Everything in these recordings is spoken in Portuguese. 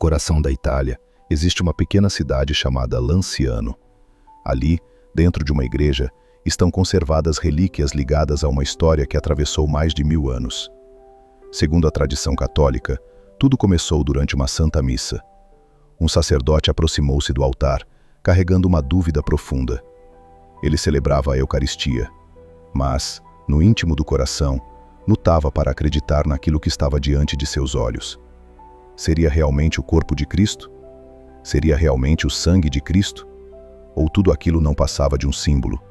coração da Itália, existe uma pequena cidade chamada Lanciano. Ali, dentro de uma igreja, estão conservadas relíquias ligadas a uma história que atravessou mais de 1000 anos. Segundo a tradição católica, tudo começou durante uma santa missa. Um sacerdote aproximou-se do altar, carregando uma dúvida profunda. Ele celebrava a Eucaristia, mas, no íntimo do coração, lutava para acreditar naquilo que estava diante de seus olhos. Seria realmente o corpo de Cristo? Seria realmente o sangue de Cristo? Ou tudo aquilo não passava de um símbolo?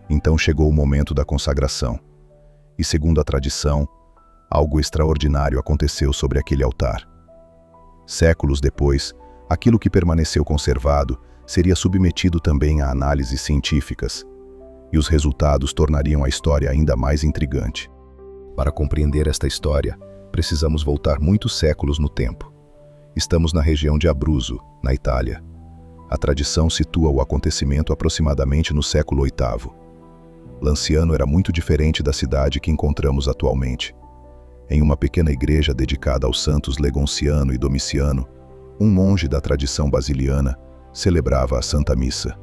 Então chegou o momento da consagração. E segundo a tradição, algo extraordinário aconteceu sobre aquele altar. Séculos depois, aquilo que permaneceu conservado seria submetido também a análises científicas, e os resultados tornariam a história ainda mais intrigante. Para compreender esta história, precisamos voltar muitos séculos no tempo. Estamos na região de Abruzzo, na Itália. A tradição situa o acontecimento aproximadamente no século VIII. Lanciano era muito diferente da cidade que encontramos atualmente. Em uma pequena igreja dedicada aos santos Legonciano e Domiciano, um monge da tradição basiliana celebrava a Santa Missa.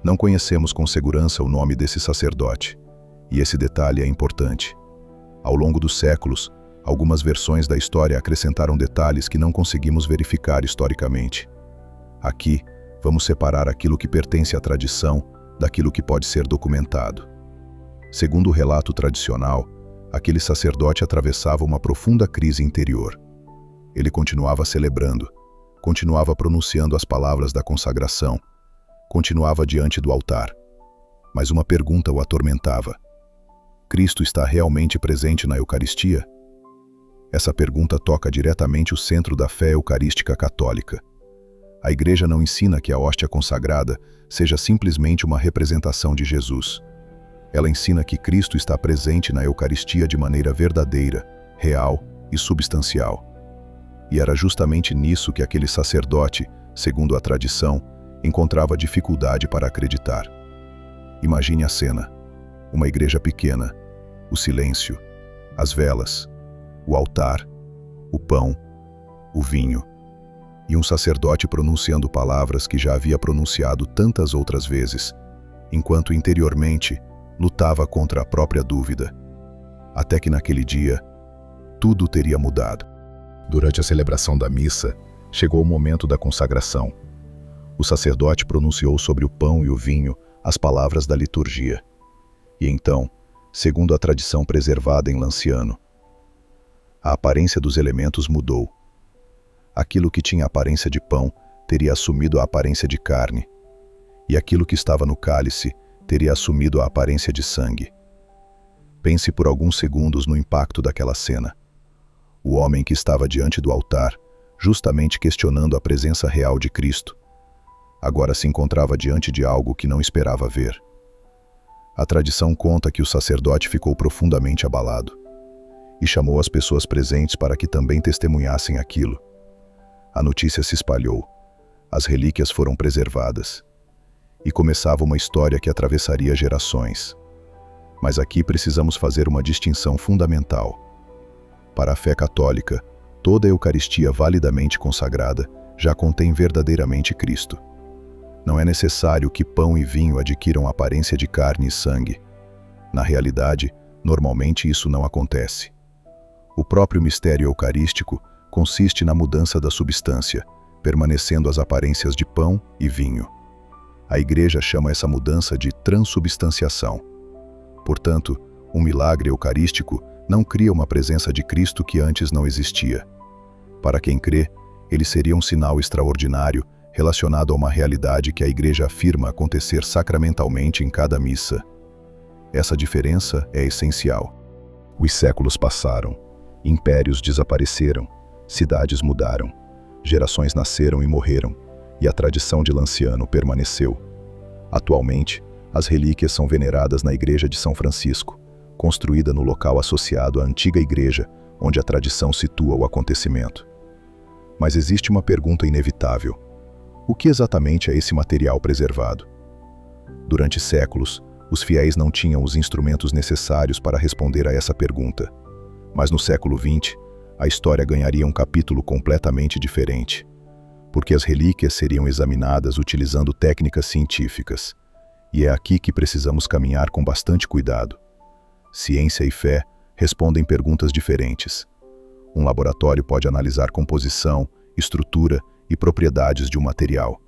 Não conhecemos com segurança o nome desse sacerdote, e esse detalhe é importante. Ao longo dos séculos, algumas versões da história acrescentaram detalhes que não conseguimos verificar historicamente. Aqui, vamos separar aquilo que pertence à tradição daquilo que pode ser documentado. Segundo o relato tradicional, aquele sacerdote atravessava uma profunda crise interior. Ele continuava celebrando, continuava pronunciando as palavras da consagração, continuava diante do altar. Mas uma pergunta o atormentava. Cristo está realmente presente na Eucaristia? Essa pergunta toca diretamente o centro da fé eucarística católica. A Igreja não ensina que a hóstia consagrada seja simplesmente uma representação de Jesus. Ela ensina que Cristo está presente na Eucaristia de maneira verdadeira, real e substancial. E era justamente nisso que aquele sacerdote, segundo a tradição, encontrava dificuldade para acreditar. Imagine a cena. Uma igreja pequena, o silêncio, as velas, o altar, o pão, o vinho, e um sacerdote pronunciando palavras que já havia pronunciado tantas outras vezes, enquanto interiormente lutava contra a própria dúvida. Até que naquele dia, tudo teria mudado. Durante a celebração da missa, chegou o momento da consagração. O sacerdote pronunciou sobre o pão e o vinho as palavras da liturgia. E então, segundo a tradição preservada em Lanciano, a aparência dos elementos mudou. Aquilo que tinha aparência de pão teria assumido a aparência de carne, e aquilo que estava no cálice teria assumido a aparência de sangue. Pense por alguns segundos no impacto daquela cena. O homem que estava diante do altar, justamente questionando a presença real de Cristo, agora se encontrava diante de algo que não esperava ver. A tradição conta que o sacerdote ficou profundamente abalado e chamou as pessoas presentes para que também testemunhassem aquilo. A notícia se espalhou, as relíquias foram preservadas, e começava uma história que atravessaria gerações. Mas aqui precisamos fazer uma distinção fundamental. Para a fé católica, toda a Eucaristia validamente consagrada já contém verdadeiramente Cristo. Não é necessário que pão e vinho adquiram aparência de carne e sangue. Na realidade, normalmente isso não acontece. O próprio mistério eucarístico consiste na mudança da substância, permanecendo as aparências de pão e vinho. A Igreja chama essa mudança de transubstanciação. Portanto, um milagre eucarístico não cria uma presença de Cristo que antes não existia. Para quem crê, ele seria um sinal extraordinário relacionado a uma realidade que a Igreja afirma acontecer sacramentalmente em cada missa. Essa diferença é essencial. Os séculos passaram, impérios desapareceram, cidades mudaram, gerações nasceram e morreram, e a tradição de Lanciano permaneceu. Atualmente, as relíquias são veneradas na Igreja de São Francisco, construída no local associado à antiga igreja, onde a tradição situa o acontecimento. Mas existe uma pergunta inevitável. O que exatamente é esse material preservado? Durante séculos, os fiéis não tinham os instrumentos necessários para responder a essa pergunta. Mas no século XX, a história ganharia um capítulo completamente diferente, porque as relíquias seriam examinadas utilizando técnicas científicas. E é aqui que precisamos caminhar com bastante cuidado. Ciência e fé respondem perguntas diferentes. Um laboratório pode analisar composição, estrutura e propriedades de um material.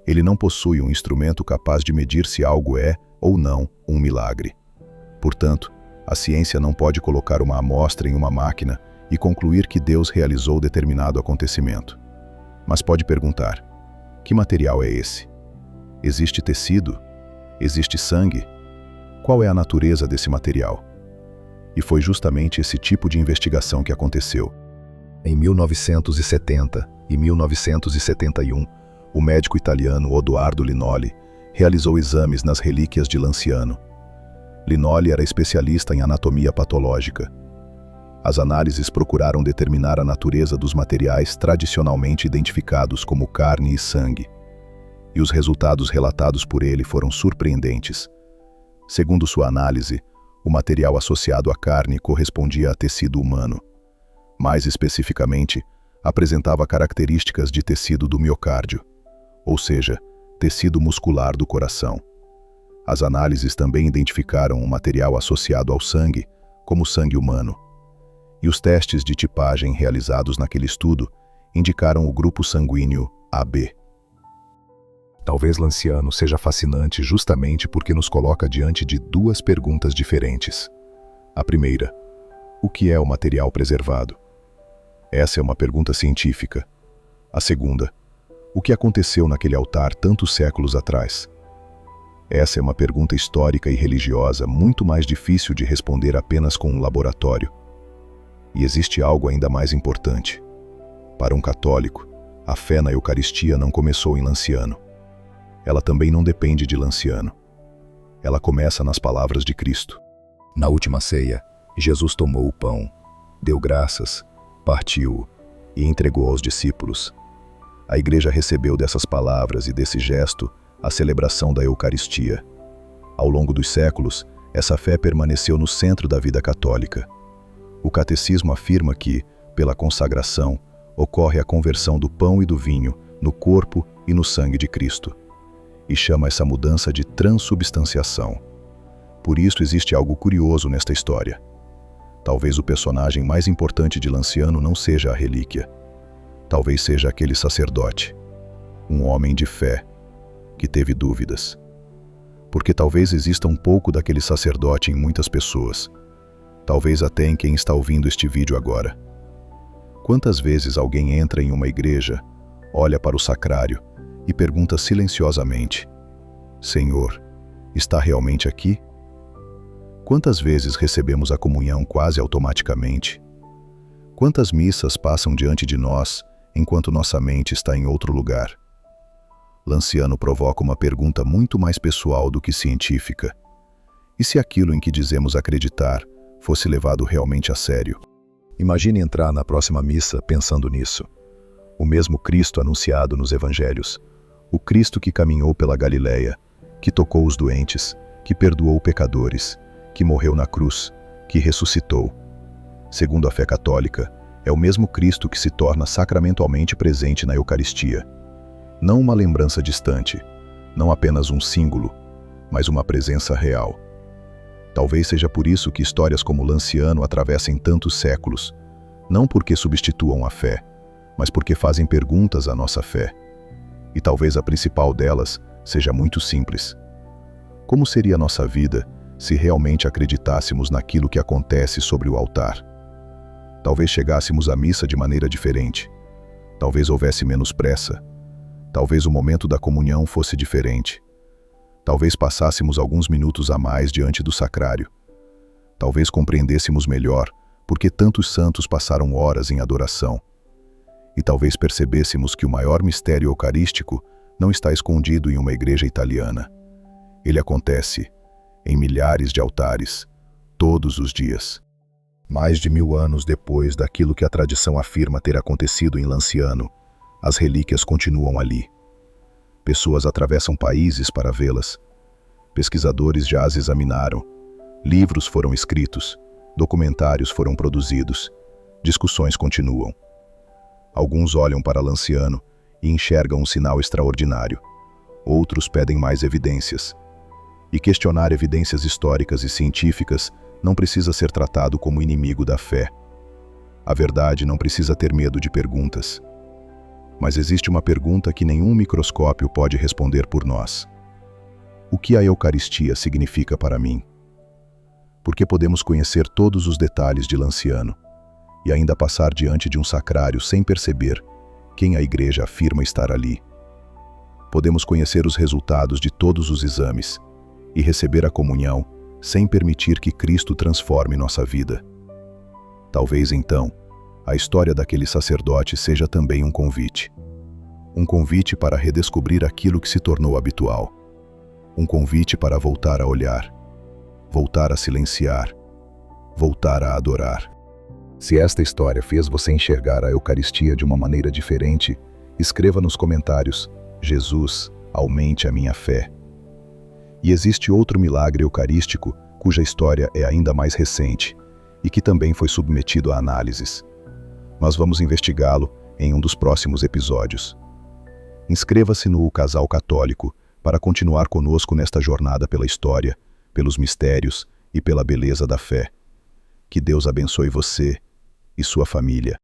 Ele não possui um instrumento capaz de medir se algo é, ou não, um milagre. Portanto, a ciência não pode colocar uma amostra em uma máquina e concluir que Deus realizou determinado acontecimento. Mas pode perguntar: que material é esse? Existe tecido? Existe sangue? Qual é a natureza desse material? E foi justamente esse tipo de investigação que aconteceu. Em 1970 e 1971, o médico italiano Odoardo Linoli realizou exames nas relíquias de Lanciano. Linoli era especialista em anatomia patológica. As análises procuraram determinar a natureza dos materiais tradicionalmente identificados como carne e sangue. E os resultados relatados por ele foram surpreendentes. Segundo sua análise, o material associado à carne correspondia a tecido humano. Mais especificamente, apresentava características de tecido do miocárdio, ou seja, tecido muscular do coração. As análises também identificaram um material associado ao sangue, como sangue humano. E os testes de tipagem realizados naquele estudo indicaram o grupo sanguíneo AB. Talvez Lanciano seja fascinante justamente porque nos coloca diante de duas perguntas diferentes. A primeira: o que é o material preservado? Essa é uma pergunta científica. A segunda: o que aconteceu naquele altar tantos séculos atrás? Essa é uma pergunta histórica e religiosa muito mais difícil de responder apenas com um laboratório. E existe algo ainda mais importante. Para um católico, a fé na Eucaristia não começou em Lanciano. Ela também não depende de Lanciano. Ela começa nas palavras de Cristo. Na última ceia, Jesus tomou o pão, deu graças, partiu-o e entregou aos discípulos. A Igreja recebeu dessas palavras e desse gesto a celebração da Eucaristia. Ao longo dos séculos, essa fé permaneceu no centro da vida católica. O catecismo afirma que, pela consagração, ocorre a conversão do pão e do vinho no corpo e no sangue de Cristo, e chama essa mudança de transubstanciação. Por isso existe algo curioso nesta história. Talvez o personagem mais importante de Lanciano não seja a relíquia. Talvez seja aquele sacerdote, um homem de fé, que teve dúvidas. Porque talvez exista um pouco daquele sacerdote em muitas pessoas. Talvez até em quem está ouvindo este vídeo agora. Quantas vezes alguém entra em uma igreja, olha para o sacrário e pergunta silenciosamente: Senhor, está realmente aqui? Quantas vezes recebemos a comunhão quase automaticamente? Quantas missas passam diante de nós enquanto nossa mente está em outro lugar? Lanciano provoca uma pergunta muito mais pessoal do que científica. E se aquilo em que dizemos acreditar fosse levado realmente a sério? Imagine entrar na próxima missa pensando nisso. O mesmo Cristo anunciado nos Evangelhos, o Cristo que caminhou pela Galileia, que tocou os doentes, que perdoou pecadores, que morreu na cruz, que ressuscitou. Segundo a fé católica, é o mesmo Cristo que se torna sacramentalmente presente na Eucaristia. Não uma lembrança distante, não apenas um símbolo, mas uma presença real. Talvez seja por isso que histórias como Lanciano atravessem tantos séculos, não porque substituam a fé, mas porque fazem perguntas à nossa fé. E talvez a principal delas seja muito simples. Como seria a nossa vida se realmente acreditássemos naquilo que acontece sobre o altar? Talvez chegássemos à missa de maneira diferente. Talvez houvesse menos pressa. Talvez o momento da comunhão fosse diferente. Talvez passássemos alguns minutos a mais diante do sacrário. Talvez compreendêssemos melhor porque tantos santos passaram horas em adoração. E talvez percebêssemos que o maior mistério eucarístico não está escondido em uma igreja italiana. Ele acontece em milhares de altares, todos os dias. Mais de 1000 anos depois daquilo que a tradição afirma ter acontecido em Lanciano, as relíquias continuam ali. Pessoas atravessam países para vê-las. Pesquisadores já as examinaram. Livros foram escritos. Documentários foram produzidos. discussões continuam. Alguns olham para Lanciano e enxergam um sinal extraordinário. Outros pedem mais evidências. E questionar evidências históricas e científicas não precisa ser tratado como inimigo da fé. A verdade não precisa ter medo de perguntas. Mas existe uma pergunta que nenhum microscópio pode responder por nós. O que a Eucaristia significa para mim? Porque podemos conhecer todos os detalhes de Lanciano e ainda passar diante de um sacrário sem perceber quem a Igreja afirma estar ali. Podemos conhecer os resultados de todos os exames e receber a comunhão sem permitir que Cristo transforme nossa vida. Talvez então, a história daquele sacerdote seja também um convite. Um convite para redescobrir aquilo que se tornou habitual. Um convite para voltar a olhar, voltar a silenciar, voltar a adorar. Se esta história fez você enxergar a Eucaristia de uma maneira diferente, escreva nos comentários: Jesus, aumente a minha fé. E existe outro milagre eucarístico cuja história é ainda mais recente e que também foi submetido a análises. Nós vamos investigá-lo em um dos próximos episódios. Inscreva-se no Casal Católico para continuar conosco nesta jornada pela história, pelos mistérios e pela beleza da fé. Que Deus abençoe você e sua família.